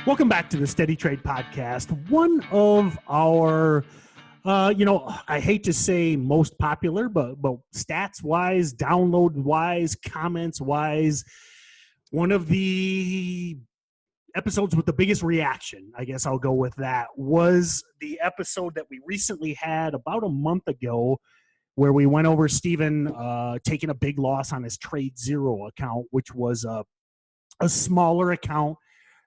Welcome back to the Steady Trade Podcast. One of our, I hate to say most popular, but stats-wise, download-wise, comments-wise, one of the episodes with the biggest reaction, I guess I'll go with that, was the episode that we recently had about a month ago where we went over Steven taking a big loss on his Trade Zero account, which was a smaller account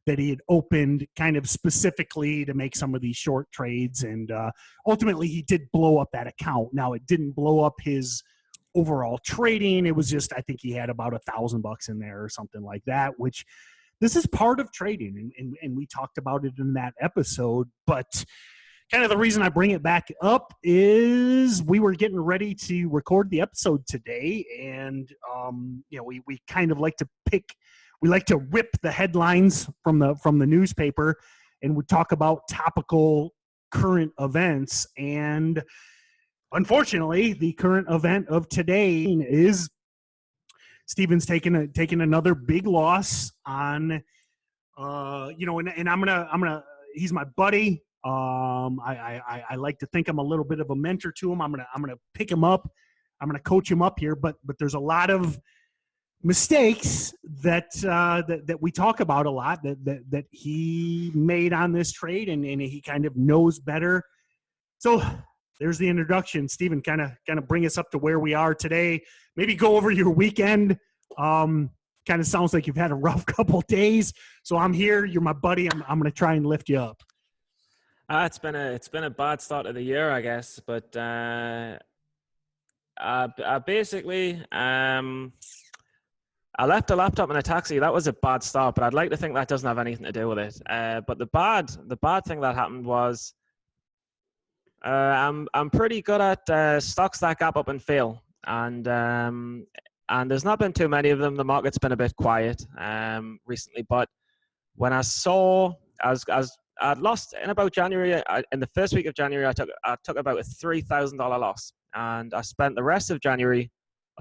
that he had opened kind of specifically to make some of these short trades. And ultimately, he did blow up that account. Now, it didn't blow up his overall trading. It was just, I think he had about $1,000 in there or something like that, which this is part of trading. And we talked about it in that episode. But kind of the reason I bring it back up is we were getting ready to record the episode today. And, we kind of like to we like to rip the headlines from the newspaper, and we talk about topical current events. And unfortunately, the current event of today is Steven's taking another big loss on, and I'm gonna. He's my buddy. I like to think I'm a little bit of a mentor to him. I'm gonna pick him up. I'm gonna coach him up here. But there's a lot of mistakes that we talk about a lot that he made on this trade, and he kind of knows better. So there's the introduction. Steven, kind of bring us up to where we are today. Maybe go over your weekend. Kind of sounds like you've had a rough couple days. So I'm here. You're my buddy. I'm going to try and lift you up. It's been a bad start of the year, I guess. But basically, I left a laptop in a taxi. That was a bad start, but I'd like to think that doesn't have anything to do with it. But the bad thing that happened was I'm pretty good at stocks that gap up and fail, and there's not been too many of them. The market's been a bit quiet recently, but when I saw I'd lost in about January. In the first week of January, I took about a $3,000 loss, and I spent the rest of January.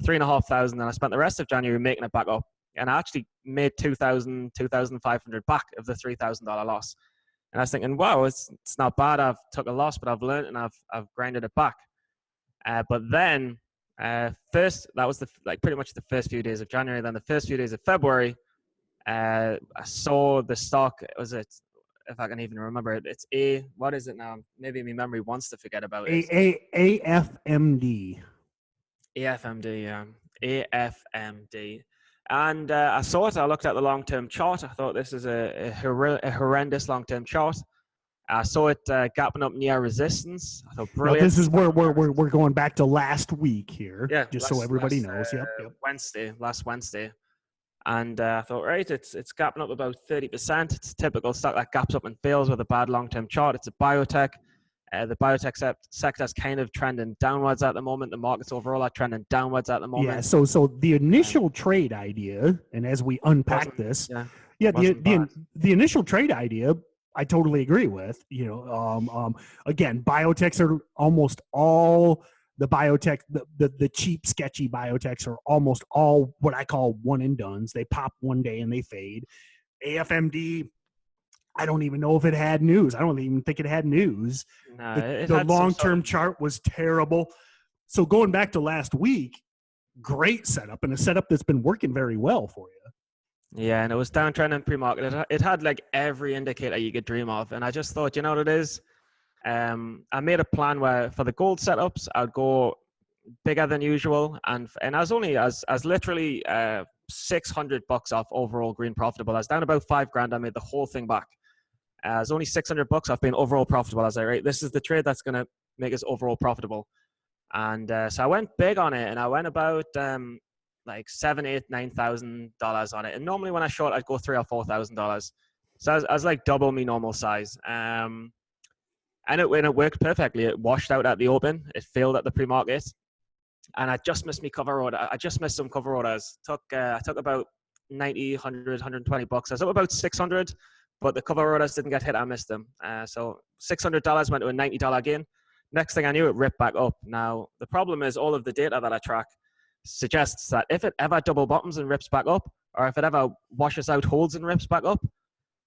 $3,500, and I spent the rest of January making it back up, and I actually made $2,500 back of the $3,000 loss. And I was thinking, wow, it's not bad. I've took a loss, but I've learned and I've grinded it back. But then first, that was pretty much the first few days of January. Then the first few days of February, I saw the stock. If I can even remember it, it's what is it now? Maybe my memory wants to forget about it. AFMD. AFMD, yeah. AFMD. And I saw it. I looked at the long-term chart. I thought this is a horrendous long-term chart. I saw it gapping up near resistance. I thought brilliant. Now, this is where we're going back to last week here, yeah, so everybody knows. Yep. Last Wednesday. And I thought, right, it's gapping up about 30%. It's a typical stock that gaps up and fails with a bad long-term chart. It's a biotech. The biotech sector is kind of trending downwards at the moment. The markets overall are trending downwards at the moment. Yeah. So the initial trade idea, and as we unpack this, the initial trade idea, I totally agree with. Again, biotechs are almost all the biotech, the cheap, sketchy biotechs are almost all what I call one and dones. They pop one day and they fade. AFMD. I don't even know if it had news. I don't even think it had news. No, the long-term chart was terrible. So going back to last week, great setup, and a setup that's been working very well for you. Yeah, and it was downtrending pre-market. It had like every indicator you could dream of. And I just thought, you know what it is? I made a plan where for the gold setups, I'd go bigger than usual. And I was only as literally $600 off overall green profitable. I was down about $5,000. I made the whole thing back. It's only $600. I've been overall profitable. I was like, right, this is the trade that's going to make us overall profitable. And so I went big on it, and I went about like $7,000, $8,000, $9,000 on it. And normally when I short, I'd go $3,000 or $4,000. So I was like double my normal size. And it worked perfectly. It washed out at the open. It failed at the pre-market. And I just missed my cover order. I just missed some cover orders. I took about 90, 100, 120 bucks. I was up about 600, but the cover orders didn't get hit. I missed them. So $600 went to a $90 gain. Next thing I knew, it ripped back up. Now, the problem is all of the data that I track suggests that if it ever double bottoms and rips back up, or if it ever washes out, holds and rips back up,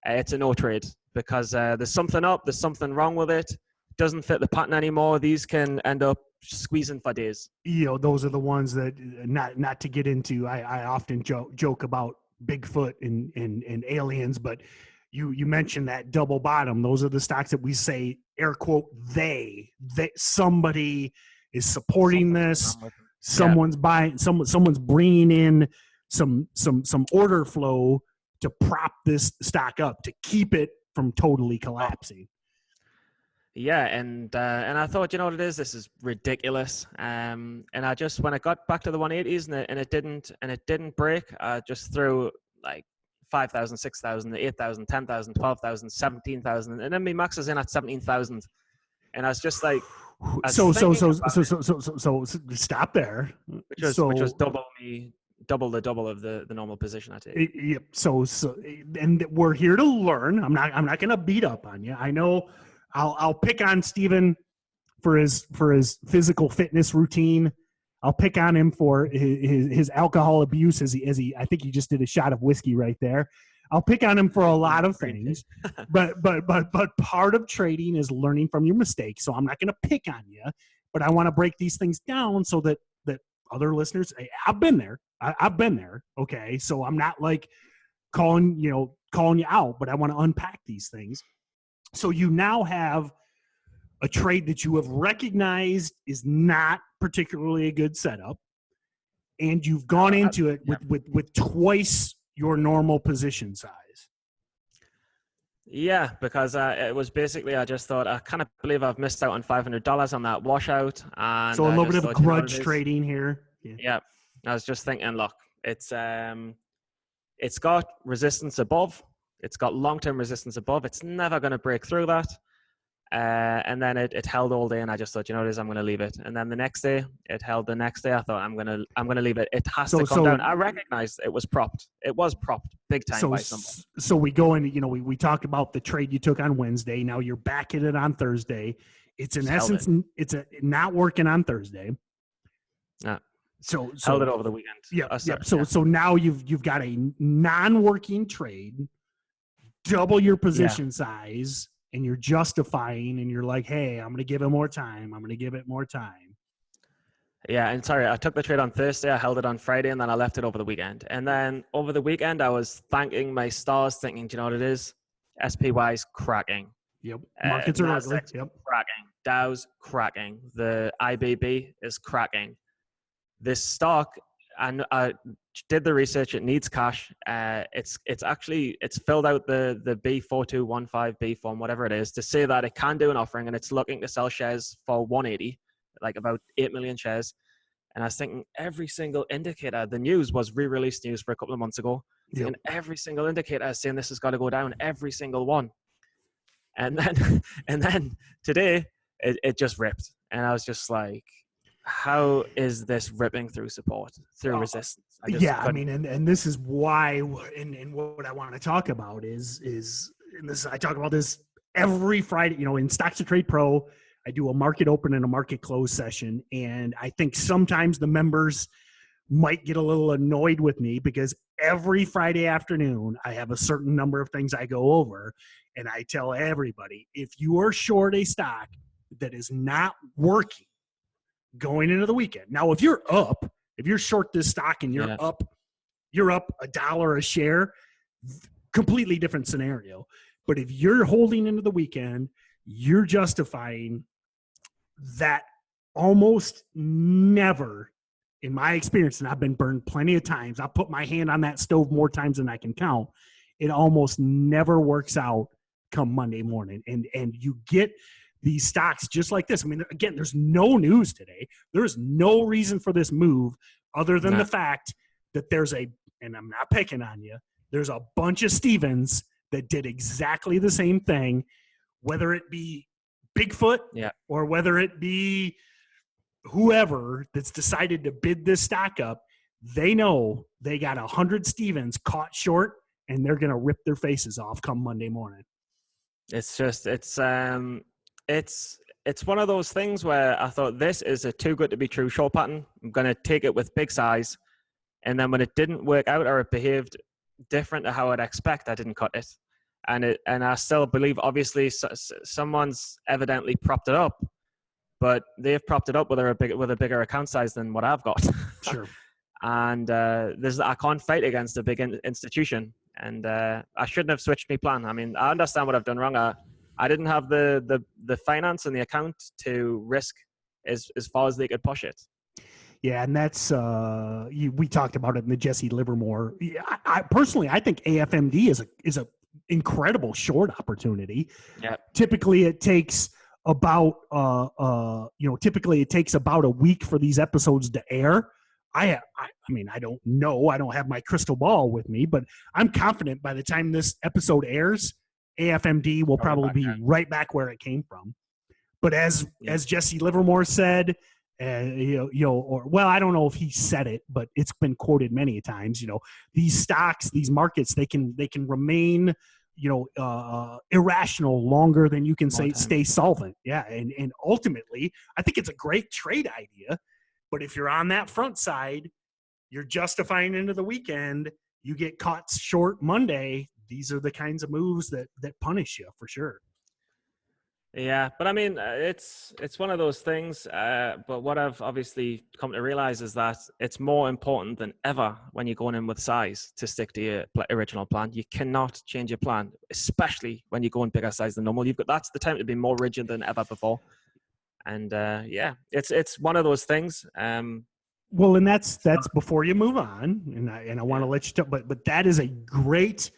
it's a no trade because there's something up, there's something wrong with it. Doesn't fit the pattern anymore. These can end up squeezing for days. Those are the ones that not to get into. I often joke about Bigfoot and aliens, but you mentioned that double bottom. Those are the stocks that we say, air quote, they somebody is supporting this. Someone's buying. Someone's bringing in some order flow to prop this stock up to keep it from totally collapsing. Yeah, and I thought, you know what it is? This is ridiculous. And I just, when I got back to the 180s and it didn't break, I just threw like 5,000, 6,000, 8,000, 10,000, 12,000, 17,000, and then my max is in at 17,000, and I was just like, so stop there. Which was double of the normal position I take. Yep. So and we're here to learn. I'm not going to beat up on you. I know. I'll pick on Steven for his physical fitness routine. I'll pick on him for his alcohol abuse as he I think he just did a shot of whiskey right there. I'll pick on him for a lot of things, but part of trading is learning from your mistakes. So I'm not going to pick on you, but I want to break these things down so that other listeners, hey, I've been there. I've been there. Okay. So I'm not like calling you out, but I want to unpack these things. So you now have a trade that you have recognized is not particularly a good setup, and you've gone into it with twice your normal position size. Yeah, because it was basically, I just thought, I kind of believe I've missed out on $500 on that washout. And so a little bit of grudge trading here. Yeah, I was just thinking, look, it's got resistance above. It's got long-term resistance above. It's never going to break through that. And then it held all day, and I just thought, you know what it is, I'm going to leave it. And then the next day, it held the next day. I thought, I'm going to leave it. It has to come down. I recognized it was propped. It was propped big time by someone. So we go into, we talked about the trade you took on Wednesday. Now you're back in it on Thursday. It's in essence, it's not working on Thursday. Yeah. So held it over the weekend. Yeah. So now you've got a non-working trade, double your position size, and you're justifying, and you're like, hey, I'm going to give it more time. I'm going to give it more time. Yeah, and sorry, I took the trade on Thursday. I held it on Friday, and then I left it over the weekend. And then over the weekend, I was thanking my stars, thinking, do you know what it is? SPY's cracking. Yep. Markets are ugly. Yep. Cracking. Dow's cracking. The IBB is cracking. This stock, and I did the research. It needs cash. It's filled out the B4215B form, whatever it is, to say that it can do an offering, and it's looking to sell shares for 180, like about 8 million shares. And I was thinking, every single indicator, the news was re-released news for a couple of months ago, and every single indicator is saying this has got to go down, every single one. And then today it just ripped, and I was just like, how is this ripping through support, through resistance? I mean, and this is why, and what I want to talk about is and this, I talk about this every Friday, in StocksToTrade Pro. I do a market open and a market close session, and I think sometimes the members might get a little annoyed with me because every Friday afternoon I have a certain number of things I go over, and I tell everybody, if you are short a stock that is not working going into the weekend. Now, if you're short this stock and you're up $1 a share, completely different scenario. But if you're holding into the weekend, you're justifying that almost never, in my experience, and I've been burned plenty of times, I'll put my hand on that stove more times than I can count. It almost never works out come Monday morning. And you get these stocks just like this. I mean, again, there's no news today. There is no reason for this move other than the fact that and I'm not picking on you, there's a bunch of Stevens that did exactly the same thing, whether it be Bigfoot or whether it be whoever that's decided to bid this stock up. They know they got 100 Stevens caught short, and they're going to rip their faces off come Monday morning. It's just, it's one of those things where I thought, this is a too good to be true short pattern. I'm going to take it with big size. And then when it didn't work out, or it behaved different to how I'd expect, I didn't cut it. and I still believe, obviously, someone's evidently propped it up, but they've propped it up with a bigger account size than what I've got. Sure. And I can't fight against a big institution, and I shouldn't have switched my plan. I mean, I understand what I've done wrong. I didn't have the finance and the account to risk as far as they could push it. Yeah, and that's we talked about it in the Jesse Livermore. I personally, I think AFMD is a incredible short opportunity. Yeah. Typically, it takes about typically it takes about a week for these episodes to air. I mean, I don't know. I don't have my crystal ball with me, but I'm confident by the time this episode airs, AFMD will probably be right back where it came from. But as Jesse Livermore said, I don't know if he said it, but it's been quoted many times. These stocks, these markets, they can remain, irrational longer than you can stay solvent. Yeah, and ultimately, I think it's a great trade idea. But if you're on that front side, you're justifying into the weekend. You get caught short Monday. These are the kinds of moves that punish you for sure. Yeah, but I mean, it's one of those things. But what I've obviously come to realize is that it's more important than ever when you're going in with size to stick to your original plan. You cannot change your plan, especially when you're going bigger size than normal. That's the time to be more rigid than ever before. And it's one of those things. Well, and that's before you move on, and I want to let you talk, but that is a great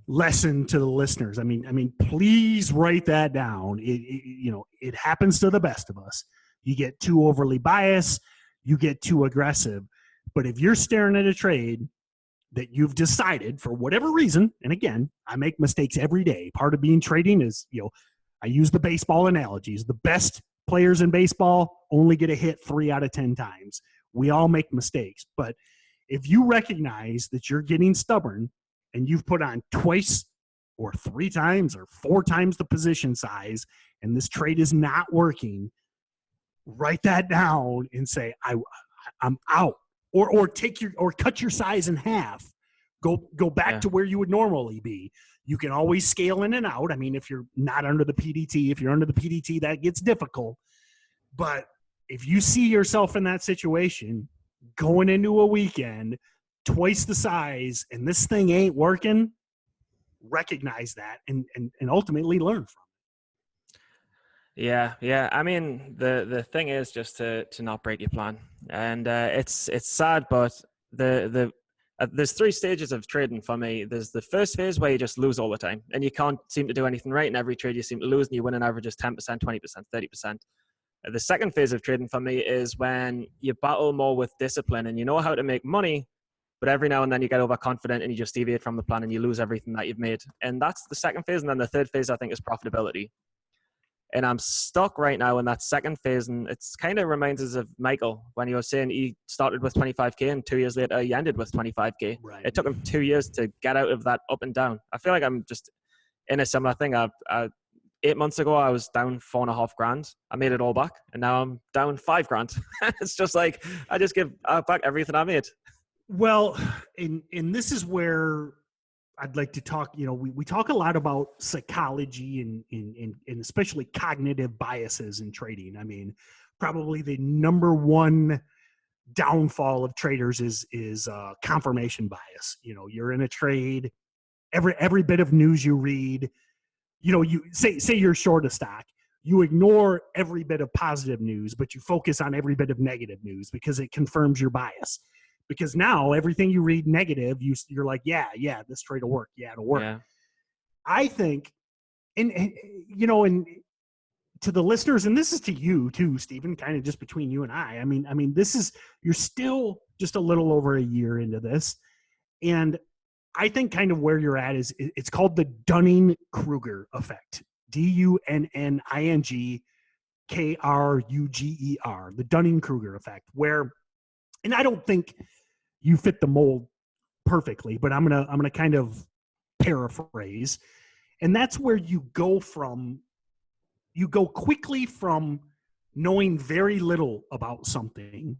lesson to the listeners. I mean, please write that down. It happens to the best of us. You get too overly biased, you get too aggressive. But if you're staring at a trade that you've decided for whatever reason, and again, I make mistakes every day. Part of being trading is, I use the baseball analogies. The best players in baseball only get a hit 3 out of 10 times. We all make mistakes. But if you recognize that you're getting stubborn and you've put on twice or 3 times or 4 times the position size, and this trade is not working, write that down and say, I'm out. Or cut your size in half. Go back to where you would normally be. You can always scale in and out. I mean, if you're not under the PDT, if you're under the PDT, that gets difficult. But if you see yourself in that situation, going into a weekend, twice the size, and this thing ain't working, recognize that and ultimately learn from it. Yeah. I mean, the thing is just to not break your plan, and it's sad, but there's 3 stages of trading for me. There's the first phase where you just lose all the time, and you can't seem to do anything right. In every trade, you seem to lose, and you win an average of 10%, 20%, 30%. The second phase of trading for me is when you battle more with discipline, and you know how to make money. But every now and then you get overconfident and you just deviate from the plan and you lose everything that you've made. And that's the second phase. And then the third phase, I think, is profitability. And I'm stuck right now in that second phase. And it's kind of reminds us of Michael when he was saying he started with 25K and 2 years later he ended with 25K. Right. It took him 2 years to get out of that up and down. I feel like I'm just in a similar thing. 8 months ago, I was down $4,500. I made it all back. And now I'm down $5,000. It's just like, I just give back everything I made. Well, and this is where I'd like to talk. We talk a lot about psychology and especially cognitive biases in trading. I mean, probably the number one downfall of traders is confirmation bias. You're in a trade, every bit of news you read, you say you're short a stock. You ignore every bit of positive news, but you focus on every bit of negative news because it confirms your bias. Because now everything you read negative, you're like, yeah, this trade will work. Yeah, it'll work. Yeah. I think, and to the listeners, and this is to you too, Stephen, kind of just between you and I. I mean, you're still just a little over a year into this, and I think kind of where you're at is it's called the Dunning-Kruger effect. DUNNINGKRUGER, the Dunning-Kruger effect, where, and I don't think you fit the mold perfectly, but I'm gonna kind of paraphrase, and that's where you go quickly from knowing very little about something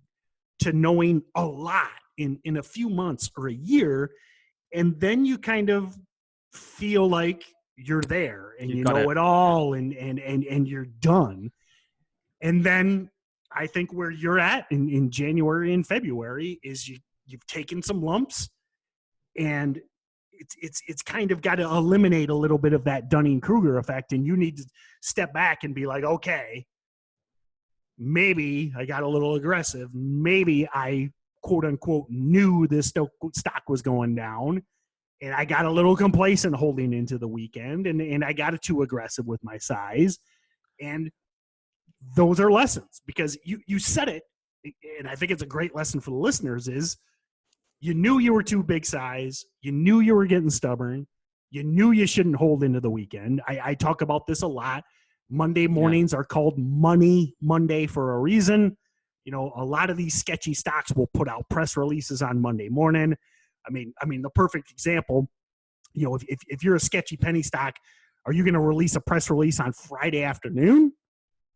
to knowing a lot in a few months or a year, and then you kind of feel like you're there and you got know it all and you're done. And then I think where you're at in January and February is you've taken some lumps, and it's kind of got to eliminate a little bit of that Dunning-Kruger effect, and you need to step back and be like, okay, maybe I got a little aggressive. Maybe I, quote unquote, knew this stock was going down, and I got a little complacent holding into the weekend, and I got too aggressive with my size. And those are lessons, because you said it, and I think it's a great lesson for the listeners, is you knew you were too big size. You knew you were getting stubborn. You knew you shouldn't hold into the weekend. I talk about this a lot. Monday mornings are called Money Monday for a reason. You know, a lot of these sketchy stocks will put out press releases on Monday morning. I mean, the perfect example, you know, if you're a sketchy penny stock, are you going to release a press release on Friday afternoon?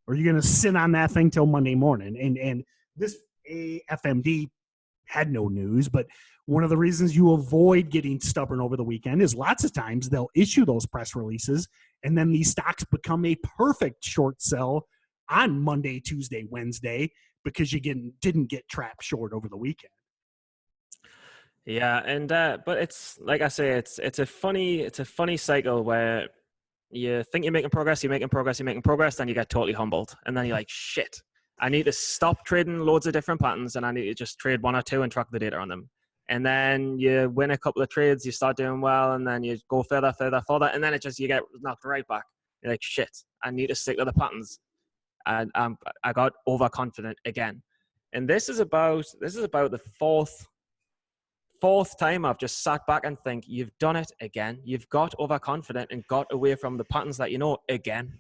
Or are you going to sit on that thing till Monday morning? And this AFMD had no news, but one of the reasons you avoid getting stubborn over the weekend is lots of times they'll issue those press releases, and then these stocks become a perfect short sell on Monday, Tuesday, Wednesday, because you didn't get trapped short over the weekend. Yeah, and but it's like I say, it's a funny cycle where you think you're making progress, then you get totally humbled, and then you're like, shit, I need to stop trading loads of different patterns, and I need to just trade one or two and track the data on them. And then you win a couple of trades, you start doing well, and then you go further, and then you get knocked right back. You're like, shit, I need to stick to the patterns. And I got overconfident again. And this is about the fourth time I've just sat back and think, you've done it again. You've got overconfident and got away from the patterns that you know again.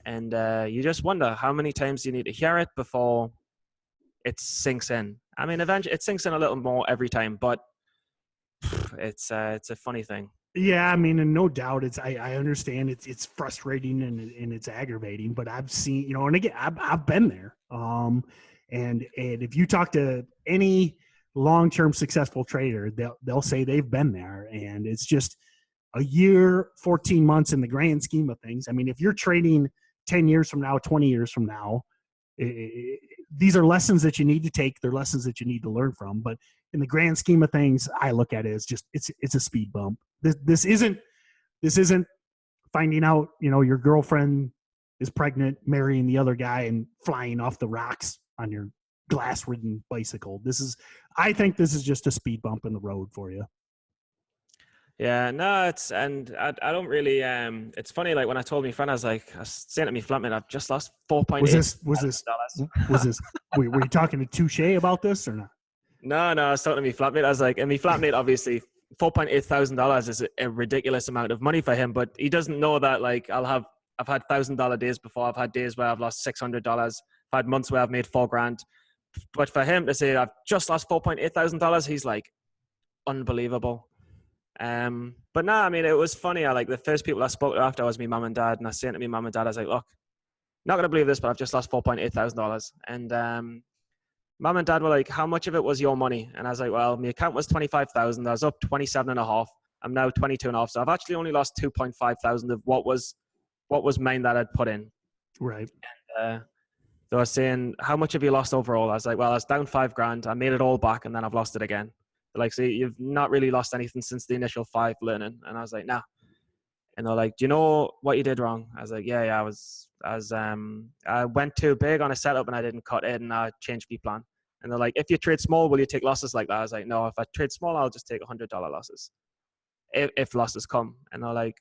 And you just wonder how many times you need to hear it before it sinks in. I mean, eventually it sinks in a little more every time, but it's a funny thing. Yeah, I mean, and no doubt, I understand it's frustrating and it's aggravating, but I've seen, you know, and again, I've been there. And if you talk to any long-term successful trader, they'll say they've been there, and it's just a year, 14 months in the grand scheme of things. I mean, if you're trading 10 years from now, 20 years from now, these are lessons that you need to take. They're lessons that you need to learn from. But in the grand scheme of things, I look at it as just it's a speed bump. This isn't finding out, you know, your girlfriend is pregnant, marrying the other guy, and flying off the rocks on your glass-ridden bicycle. I think this is just a speed bump in the road for you. Yeah, no, I don't really, it's funny, like when I told my friend, I was saying to my flatmate, I've just lost $4.8 Was this, were you talking to Touche about this or not? No, I was talking to my flatmate. I was like, and my flatmate, obviously, $4,800 is a ridiculous amount of money for him, but he doesn't know that, like, I've had $1,000 days before. I've had days where I've lost $600. I've had months where I've made $4,000. But for him to say I've just lost $4,800, he's like, unbelievable. But no, I mean, it was funny. The first people I spoke to after was my mum and dad, and I said to my mum and dad, I was like, look, not going to believe this, but I've just lost $4,800. And mum and dad were like, how much of it was your money? And I was like, well, my account was 25,000. I was up 27.5. I'm now 22.5. So I've actually only lost 2,500 of what was mine that I'd put in. Right. And they were saying, how much have you lost overall? I was like, well, I was down $5,000. I made it all back, and then I've lost it again. They're like, see, you've not really lost anything since the initial 5 learning. And I was like, nah. And they're like, do you know what you did wrong? I was like, yeah, I went too big on a setup and I didn't cut it, and I changed my plan. And they're like, if you trade small, will you take losses like that? I was like, no, if I trade small, I'll just take $100 losses if losses come. And they're like,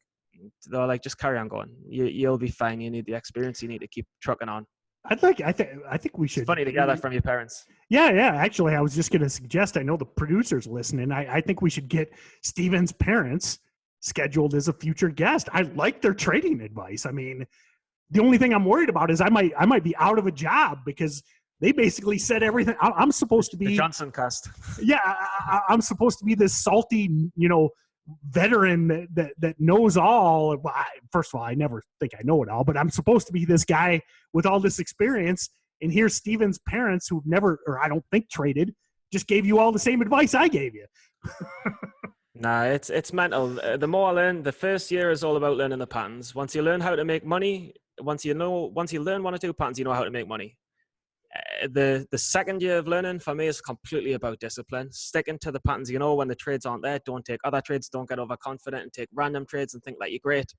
just carry on going. You'll be fine. You need the experience. You need to keep trucking on. I think we should. It's funny to get that from your parents. Yeah. Actually, I was just going to suggest, I know the producer's listening. I think we should get Steven's parents scheduled as a future guest. I like their trading advice. I mean, the only thing I'm worried about is I might be out of a job, because they basically said everything. I'm supposed to be the Johnson cast. Yeah, I'm supposed to be this salty, you know, veteran that knows all. First of all, I never think I know it all, but I'm supposed to be this guy with all this experience. And here's Steven's parents, who've never, or I don't think, traded, just gave you all the same advice I gave you. Nah, it's mental. The more I learn, the first year is all about learning the patterns. Once you learn how to make money, once you learn one or two patterns, you know how to make money. The second year of learning for me is completely about discipline. Sticking to the patterns, you know, when the trades aren't there, don't take other trades, don't get overconfident and take random trades and think that you're great.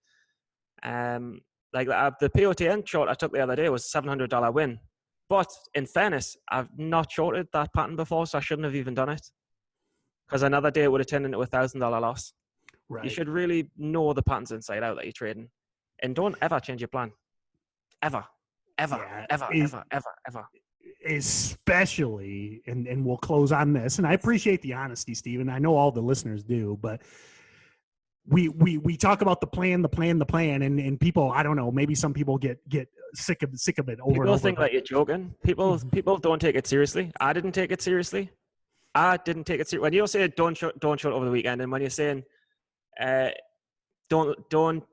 Like the POTN short I took the other day was $700 win. But in fairness, I've not shorted that pattern before, so I shouldn't have even done it. Because another day it would have turned into $1,000 loss. Right. You should really know the patterns inside out that you're trading. And don't ever change your plan. Ever. Yeah, Ever. Especially, and we'll close on this, and I appreciate the honesty, Stephen. I know all the listeners do, but we talk about the plan, and people, I don't know, maybe some people get sick of it over people and over. Think that you're joking. People don't take it seriously. I didn't take it seriously. When you say don't short over the weekend, and when you're saying don't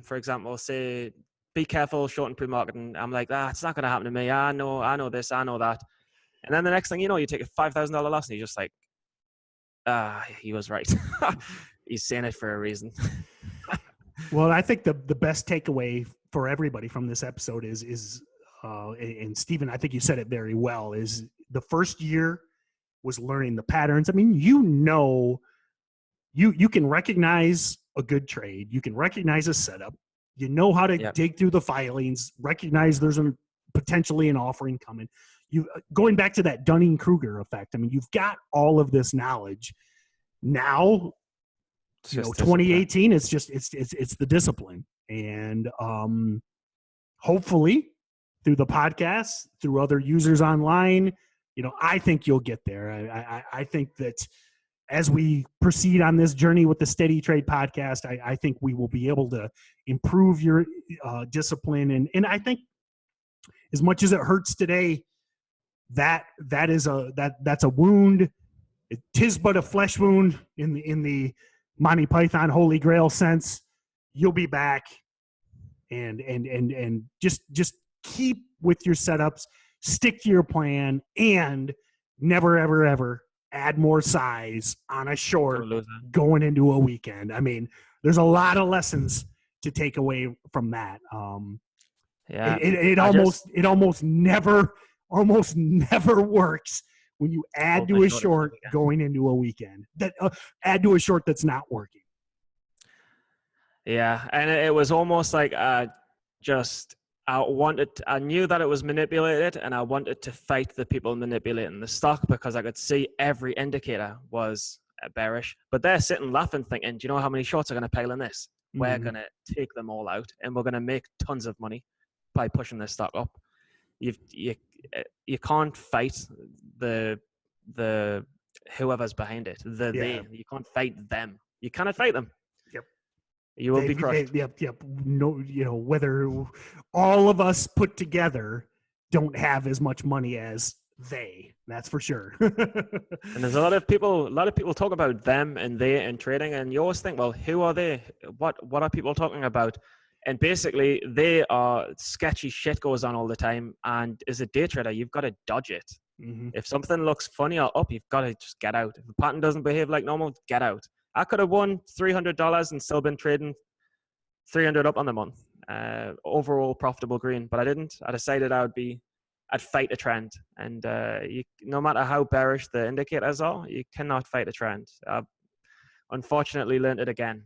for example, say be careful shorting pre-marketing, I'm like, it's not going to happen to me. I know this, I know that. And then the next thing you know, you take a $5,000 loss and you're just like, he was right. He's saying it for a reason. Well, I think the best takeaway for everybody from this episode is and Stephen, I think you said it very well, is the first year was learning the patterns. I mean, you can recognize a good trade. You can recognize a setup. You know how to dig through the filings, recognize there's potentially an offering coming. Going back to that Dunning-Kruger effect. I mean, you've got all of this knowledge. Now, 2018, it's the discipline. And hopefully through the podcast, through other users online, I think you'll get there. I think that as we proceed on this journey with the Steady Trade podcast, I think we will be able to improve your discipline. And I think as much as it hurts today, that's a wound. Tis but a flesh wound in the Monty Python Holy Grail sense. You'll be back, and just keep with your setups, stick to your plan, and never ever add more size on a short going into a weekend. I mean, there's a lot of lessons to take away from that. It almost never works when you add to a short going into a weekend. Add to a short that's not working. Yeah, and it was almost like I knew that it was manipulated, and I wanted to fight the people manipulating the stock because I could see every indicator was bearish. But they're sitting laughing, thinking, do you know how many shorts are going to pile in this? Mm-hmm. We're going to take them all out, and we're going to make tons of money by pushing this stock up. You can't fight the whoever's behind it. You can't fight them. You cannot fight them. You will be crushed. Yep. No, whether all of us put together don't have as much money as they. That's for sure. And there's a lot of people talk about them and they in trading, and you always think, well, who are they? What are people talking about? And basically, they are sketchy shit goes on all the time. And as a day trader, you've got to dodge it. Mm-hmm. If something looks funny or up, you've got to just get out. If the pattern doesn't behave like normal, get out. I could have won $300 and still been trading 300 up on the month. Overall profitable green, but I didn't. I decided I'd fight a trend. And no matter how bearish the indicators are, you cannot fight a trend. I've unfortunately learned it again.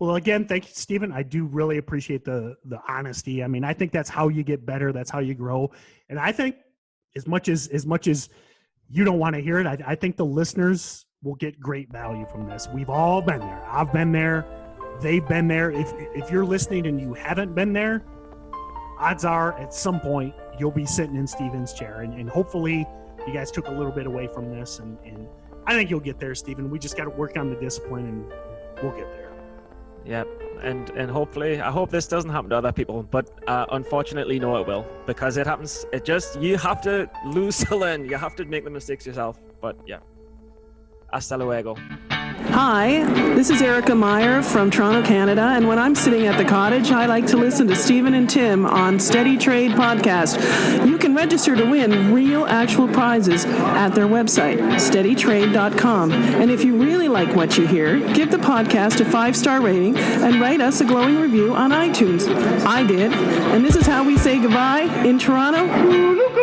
Well, again, thank you, Stephen. I do really appreciate the honesty. I mean, I think that's how you get better. That's how you grow. And I think as much as you don't want to hear it, I think the listeners will get great value from this. We've all been there. I've been there. They've been there. If you're listening and you haven't been there, odds are at some point you'll be sitting in Stephen's chair. And hopefully you guys took a little bit away from this. And I think you'll get there, Stephen. We just got to work on the discipline and we'll get there. Yeah, and hopefully, I hope this doesn't happen to other people, but unfortunately, no, it will, because it happens. You have to lose to learn. You have to make the mistakes yourself. But yeah, hasta luego. Hi, this is Erica Meyer from Toronto, Canada, and when I'm sitting at the cottage, I like to listen to Stephen and Tim on Steady Trade Podcast. You can register to win real, actual prizes at their website, steadytrade.com. And if you really like what you hear, give the podcast a 5-star rating and write us a glowing review on iTunes. I did, and this is how we say goodbye in Toronto.